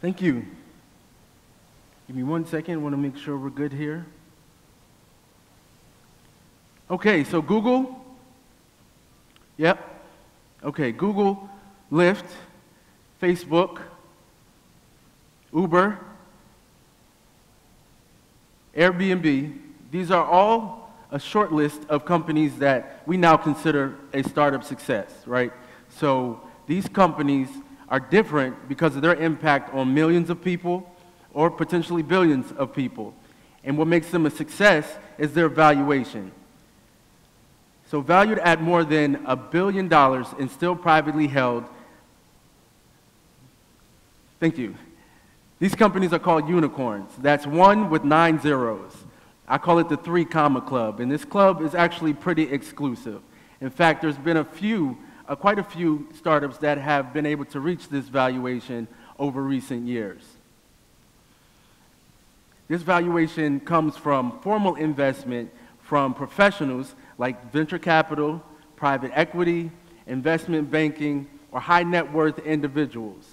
Thank you. Give me 1 second. I want to make sure we're good here. Okay, so Google. Yep. Okay, Google, Lyft, Facebook, Uber, Airbnb. These are all a short list of companies that we now consider a startup success, right? So these companies are different because of their impact on millions of people or potentially billions of people. And what makes them a success is their valuation. So valued at more than $1 billion and still privately held. Thank you. These companies are called unicorns. That's 1 with 9 zeros. I call it the 3 comma club, and this club is actually pretty exclusive. In fact, there's been quite a few startups that have been able to reach this valuation over recent years. This valuation comes from formal investment from professionals like venture capital, private equity, investment banking, or high net worth individuals.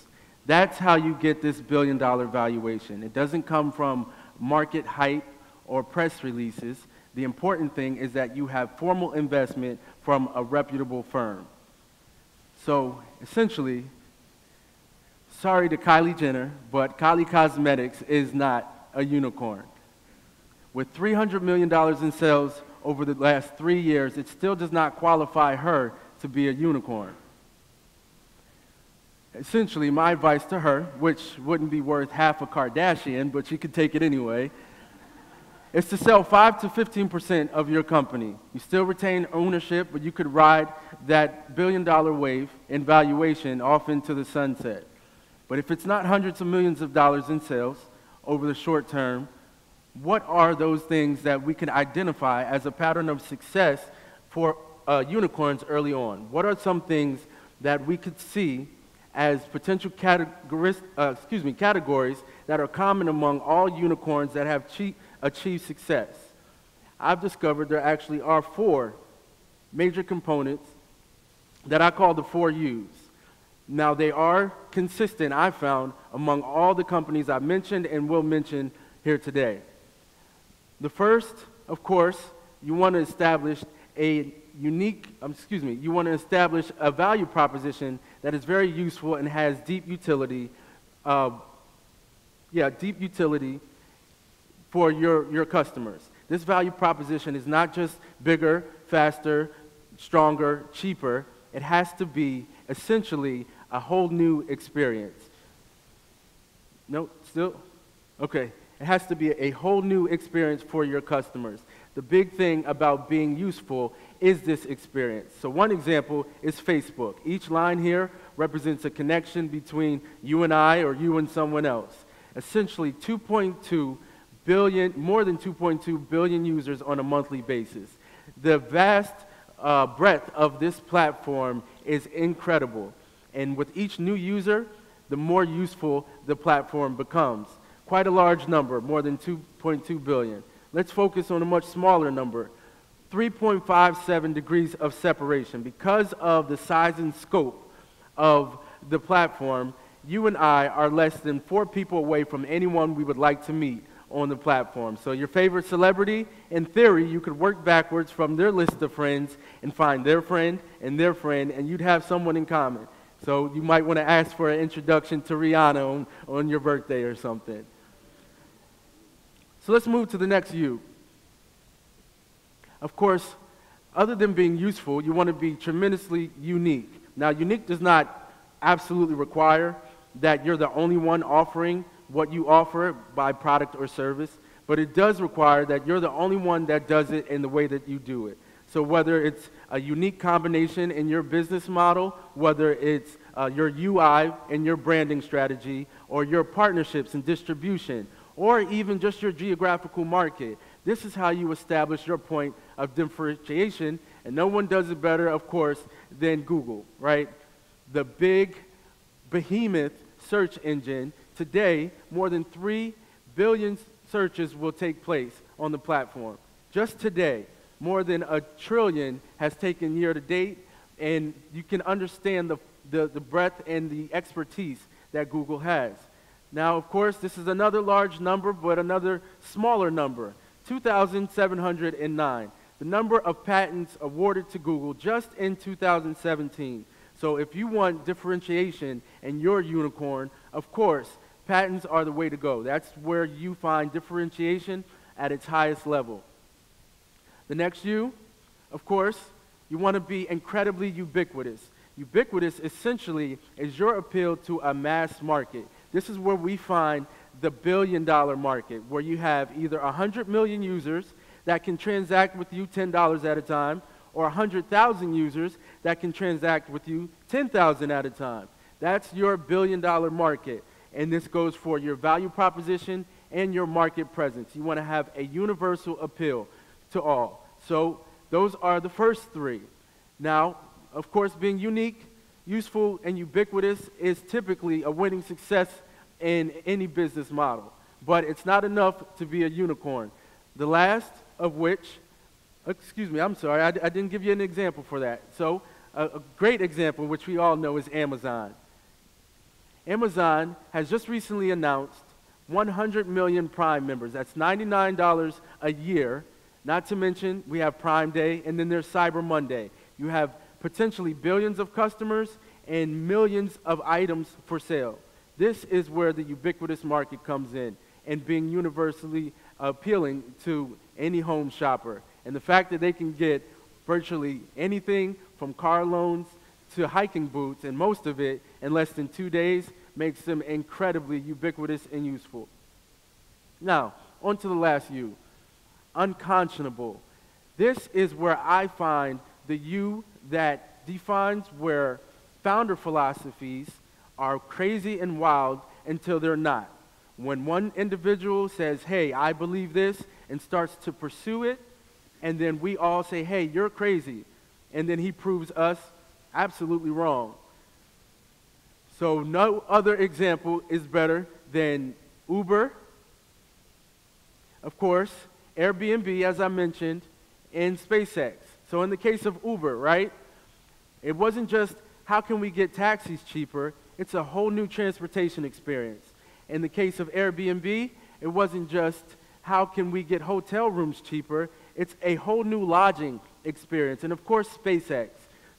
That's how you get this $1 billion valuation. It doesn't come from market hype or press releases. The important thing is that you have formal investment from a reputable firm. So essentially, sorry to Kylie Jenner, but Kylie Cosmetics is not a unicorn. With $300 million in sales over the last 3 years, it still does not qualify her to be a unicorn. Essentially, my advice to her, which wouldn't be worth half a Kardashian, but she could take it anyway, is to sell 5 to 15% of your company. You still retain ownership, but you could ride that $1 billion wave in valuation off into the sunset. But if it's not hundreds of millions of dollars in sales over the short term, what are those things that we can identify as a pattern of success for unicorns early on? What are some things that we could see as potential categories that are common among all unicorns that have achieved success? I've discovered there actually are 4 major components that I call the 4 U's. Now, they are consistent, I found, among all the companies I've mentioned and will mention here today. The first, of course, you want to establish a value proposition that is very useful and has deep utility, for your customers. This value proposition is not just bigger, faster, stronger, cheaper. It has to be essentially a whole new experience. No, still? Okay. It has to be a whole new experience for your customers. The big thing about being useful is this experience. So one example is Facebook. Each line here represents a connection between you and I or you and someone else. Essentially, more than 2.2 billion users on a monthly basis. The vast breadth of this platform is incredible. And with each new user, the more useful the platform becomes. Quite a large number, more than 2.2 billion. Let's focus on a much smaller number, 3.57 degrees of separation. Because of the size and scope of the platform, you and I are less than 4 people away from anyone we would like to meet on the platform. So your favorite celebrity, in theory, you could work backwards from their list of friends and find their friend, and you'd have someone in common. So you might want to ask for an introduction to Rihanna on your birthday or something. So let's move to the next U. Of course, other than being useful, you want to be tremendously unique. Now, unique does not absolutely require that you're the only one offering what you offer by product or service, but it does require that you're the only one that does it in the way that you do it. So whether it's a unique combination in your business model, whether it's your UI and your branding strategy, or your partnerships and distribution, or even just your geographical market, this is how you establish your point of differentiation, and no one does it better, of course, than Google, right? The big behemoth search engine. Today, more than 3 billion searches will take place on the platform. Just today, more than 1 trillion has taken year to date, and you can understand the breadth and the expertise that Google has. Now, of course, this is another large number, but another smaller number, 2,709. The number of patents awarded to Google just in 2017. So if you want differentiation in your unicorn, of course, patents are the way to go. That's where you find differentiation at its highest level. The next U, of course, you want to be incredibly ubiquitous. Ubiquitous essentially is your appeal to a mass market. This is where we find the billion-dollar market, where you have either 100 million users that can transact with you $10 at a time, or 100,000 users that can transact with you 10,000 at a time. That's your billion-dollar market, and this goes for your value proposition and your market presence. You want to have a universal appeal to all. So those are the first three. Now, of course, being unique, useful, and ubiquitous is typically a winning success in any business model. But it's not enough to be a unicorn. The last of which, excuse me, I'm sorry, I didn't give you an example for that. So a great example, which we all know, is Amazon. Amazon has just recently announced 100 million Prime members. That's $99 a year. Not to mention, we have Prime Day, and then there's Cyber Monday. You have potentially billions of customers and millions of items for sale. This is where the ubiquitous market comes in, and being universally appealing to any home shopper. And the fact that they can get virtually anything from car loans to hiking boots, and most of it in less than 2 days, makes them incredibly ubiquitous and useful. Now, on to the last U, unconscionable. This is where I find the U that defines where founder philosophies are crazy and wild until they're not. When one individual says, hey, I believe this, and starts to pursue it, and then we all say, hey, you're crazy, and then he proves us absolutely wrong. So no other example is better than Uber, of course, Airbnb, as I mentioned, and SpaceX. So in the case of Uber, right, it wasn't just how can we get taxis cheaper, it's a whole new transportation experience. In the case of Airbnb, it wasn't just how can we get hotel rooms cheaper, it's a whole new lodging experience. And of course, SpaceX.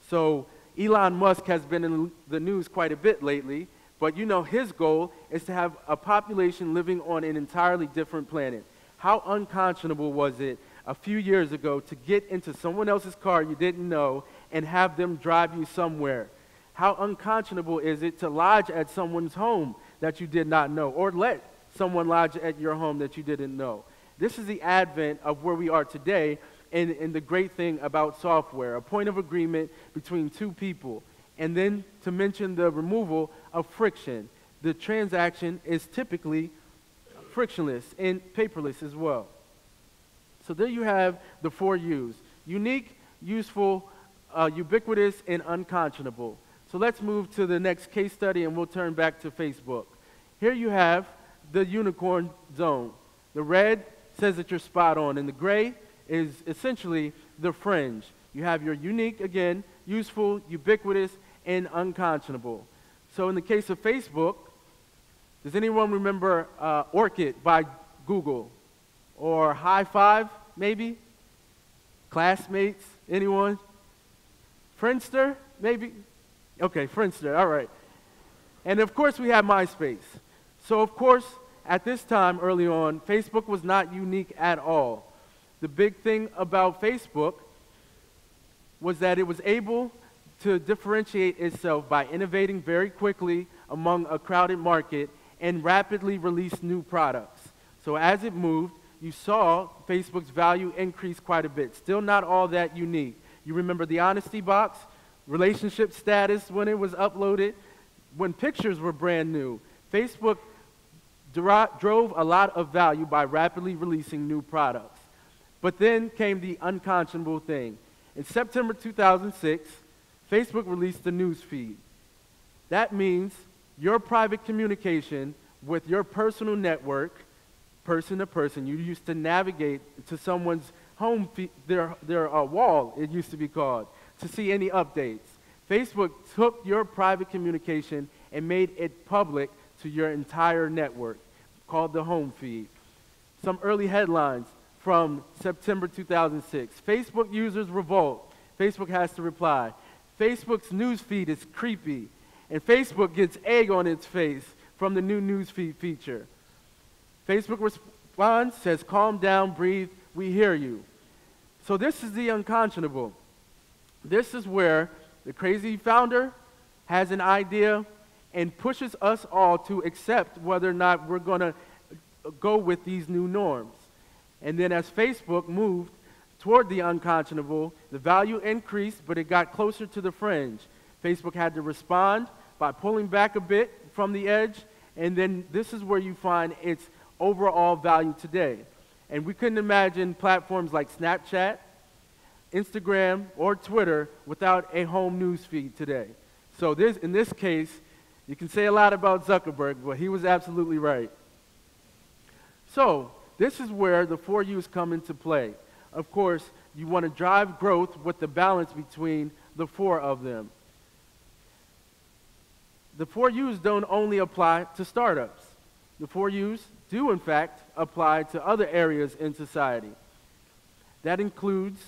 So Elon Musk has been in the news quite a bit lately, but you know his goal is to have a population living on an entirely different planet. How unconscionable was it a few years ago to get into someone else's car you didn't know and have them drive you somewhere? How unconscionable is it to lodge at someone's home that you did not know, or let someone lodge at your home that you didn't know? This is the advent of where we are today, and the great thing about software, a point of agreement between two people. And then to mention the removal of friction. The transaction is typically frictionless and paperless as well. So there you have the 4 U's: unique, useful, ubiquitous, and unconscionable. So let's move to the next case study, and we'll turn back to Facebook. Here you have the unicorn zone. The red says that you're spot on, and the gray is essentially the fringe. You have your unique, again, useful, ubiquitous, and unconscionable. So in the case of Facebook, does anyone remember Orchid by Google? Or High Five, maybe? Classmates, anyone? Friendster, maybe? Okay, Friendster, all right. And of course we have MySpace. So of course, at this time early on, Facebook was not unique at all. The big thing about Facebook was that it was able to differentiate itself by innovating very quickly among a crowded market and rapidly release new products. So as it moved, you saw Facebook's value increase quite a bit. Still not all that unique. You remember the honesty box, relationship status when it was uploaded, when pictures were brand new. Facebook drove a lot of value by rapidly releasing new products. But then came the unconscionable thing. In September 2006, Facebook released the news feed. That means your private communication with your personal network, person to person. You used to navigate to someone's home feed, their wall, it used to be called, to see any updates. Facebook took your private communication and made it public to your entire network, called the home feed. Some early headlines from September 2006. Facebook users revolt. Facebook has to reply. Facebook's news feed is creepy, and Facebook gets egg on its face from the new news feed feature. Facebook responds, says, calm down, breathe, we hear you. So this is the unconscionable. This is where the crazy founder has an idea and pushes us all to accept whether or not we're going to go with these new norms. And then as Facebook moved toward the unconscionable, the value increased, but it got closer to the fringe. Facebook had to respond by pulling back a bit from the edge, and then this is where you find its overall value today. And we couldn't imagine platforms like Snapchat, Instagram, or Twitter without a home news feed today. So in this case, you can say a lot about Zuckerberg, but he was absolutely right. So this is where the 4 U's come into play. Of course, you want to drive growth with the balance between the 4 of them. The 4 U's don't only apply to startups. The 4 U's do, in fact, apply to other areas in society. That includes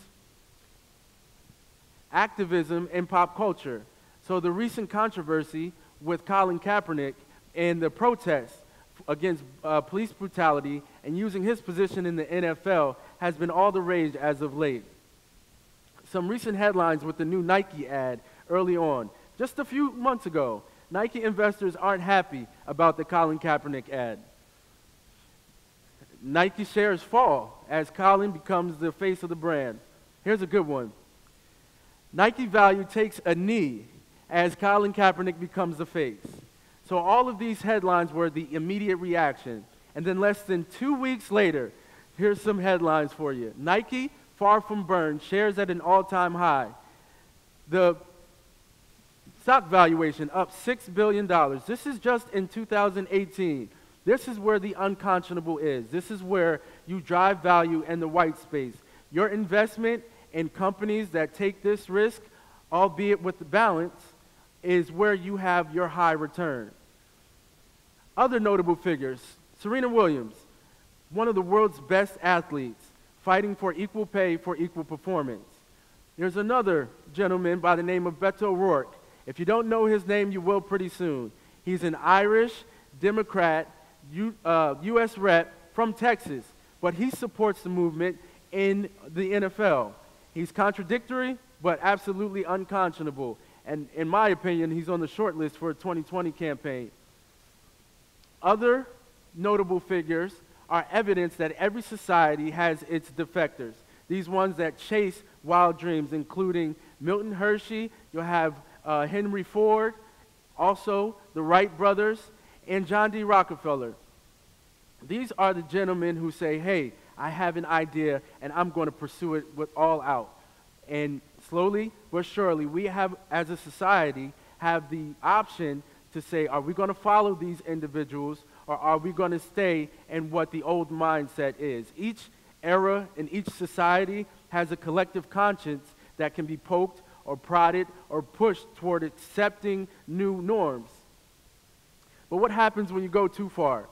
activism and pop culture. So the recent controversy with Colin Kaepernick and the protests against police brutality and using his position in the NFL has been all the rage as of late. Some recent headlines with the new Nike ad early on. Just a few months ago, Nike investors aren't happy about the Colin Kaepernick ad. Nike shares fall as Colin becomes the face of the brand. Here's a good one. Nike value takes a knee as Colin Kaepernick becomes the face. So all of these headlines were the immediate reaction. And then less than 2 weeks later, here's some headlines for you. Nike, far from burned, shares at an all-time high. The stock valuation up $6 billion. This is just in 2018. This is where the unconscionable is. This is where you drive value in the white space. Your investment in companies that take this risk, albeit with the balance, is where you have your high return. Other notable figures, Serena Williams, one of the world's best athletes, fighting for equal pay for equal performance. There's another gentleman by the name of Beto O'Rourke. If you don't know his name, you will pretty soon. He's an Irish Democrat, U.S. rep from Texas, but he supports the movement in the NFL. He's contradictory, but absolutely unconscionable. And in my opinion, he's on the short list for a 2020 campaign. Other notable figures are evidence that every society has its defectors. These ones that chase wild dreams, including Milton Hershey, you'll have Henry Ford, also the Wright brothers, and John D. Rockefeller. These are the gentlemen who say, hey, I have an idea and I'm going to pursue it with all out. And slowly but surely, we have, as a society, have the option to say, are we going to follow these individuals or are we going to stay in what the old mindset is? Each era in each society has a collective conscience that can be poked or prodded or pushed toward accepting new norms. But what happens when you go too far?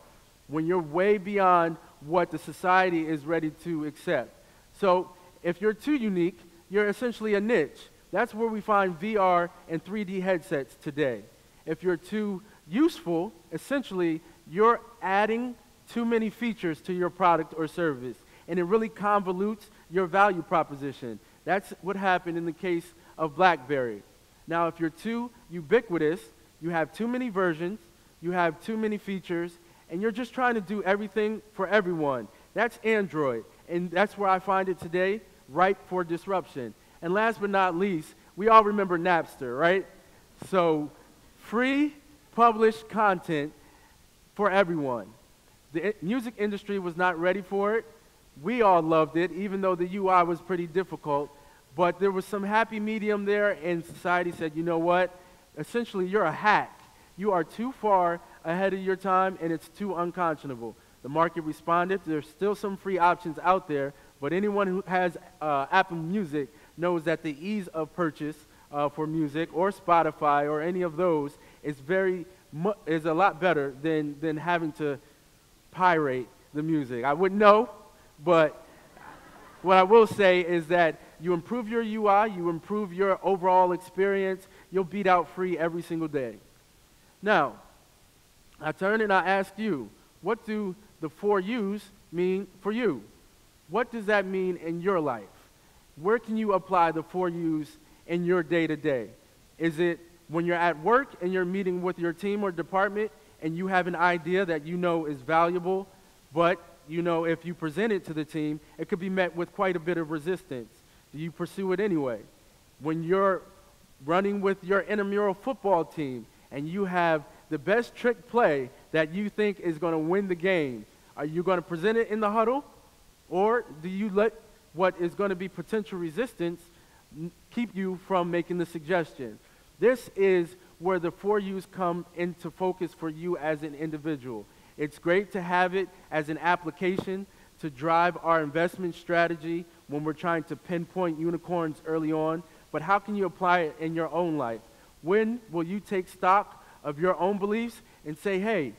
When you're way beyond what the society is ready to accept. So if you're too unique, you're essentially a niche. That's where we find VR and 3D headsets today. If you're too useful, essentially you're adding too many features to your product or service, and it really convolutes your value proposition. That's what happened in the case of BlackBerry. Now, if you're too ubiquitous, you have too many versions, you have too many features, and you're just trying to do everything for everyone. That's Android, and that's where I find it today, ripe for disruption. And last but not least, we all remember Napster, right? So, free published content for everyone. The music industry was not ready for it. We all loved it, even though the UI was pretty difficult. But there was some happy medium there, and society said, you know what? Essentially, you're a hack. You are too far ahead of your time, and it's too unconscionable. The market responded. There's still some free options out there, but anyone who has Apple Music knows that the ease of purchase for music or Spotify or any of those is very is a lot better than having to pirate the music. I wouldn't know, but what I will say is that you improve your UI, you improve your overall experience, you'll beat out free every single day. Now, I turn and I ask you, what do the 4 U's mean for you? What does that mean in your life? Where can you apply the 4 U's in your day-to-day? Is it when you're at work and you're meeting with your team or department and you have an idea that you know is valuable, but you know if you present it to the team, it could be met with quite a bit of resistance? Do you pursue it anyway? When you're running with your intramural football team and you have the best trick play that you think is going to win the game, are you going to present it in the huddle? Or do you let what is going to be potential resistance keep you from making the suggestion? This is where the 4 U's come into focus for you as an individual. It's great to have it as an application to drive our investment strategy when we're trying to pinpoint unicorns early on, but how can you apply it in your own life? When will you take stock of your own beliefs and say, hey,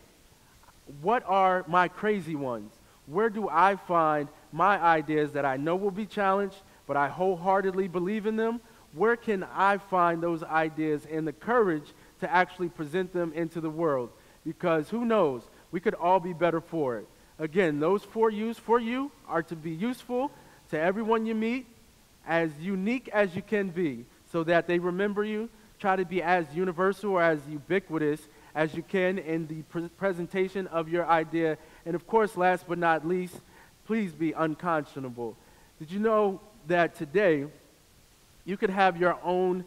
what are my crazy ones? Where do I find my ideas that I know will be challenged, but I wholeheartedly believe in them? Where can I find those ideas and the courage to actually present them into the world? Because who knows, we could all be better for it. Again, those 4 U's for you are to be useful to everyone you meet, as unique as you can be, so that they remember you. Try to be as universal or as ubiquitous as you can in the presentation of your idea. And of course, last but not least, please be unconscionable. Did you know that today you could have your own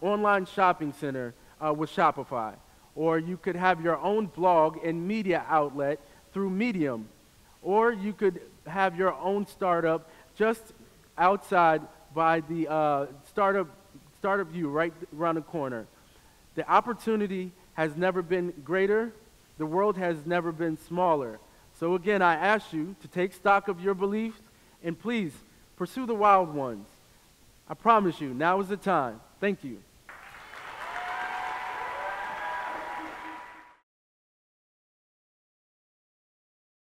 online shopping center with Shopify? Or you could have your own blog and media outlet through Medium. Or you could have your own startup just outside by the startup view right around the corner. The opportunity has never been greater. The world has never been smaller. So again, I ask you to take stock of your beliefs and please pursue the wild ones. I promise you, now is the time. Thank you.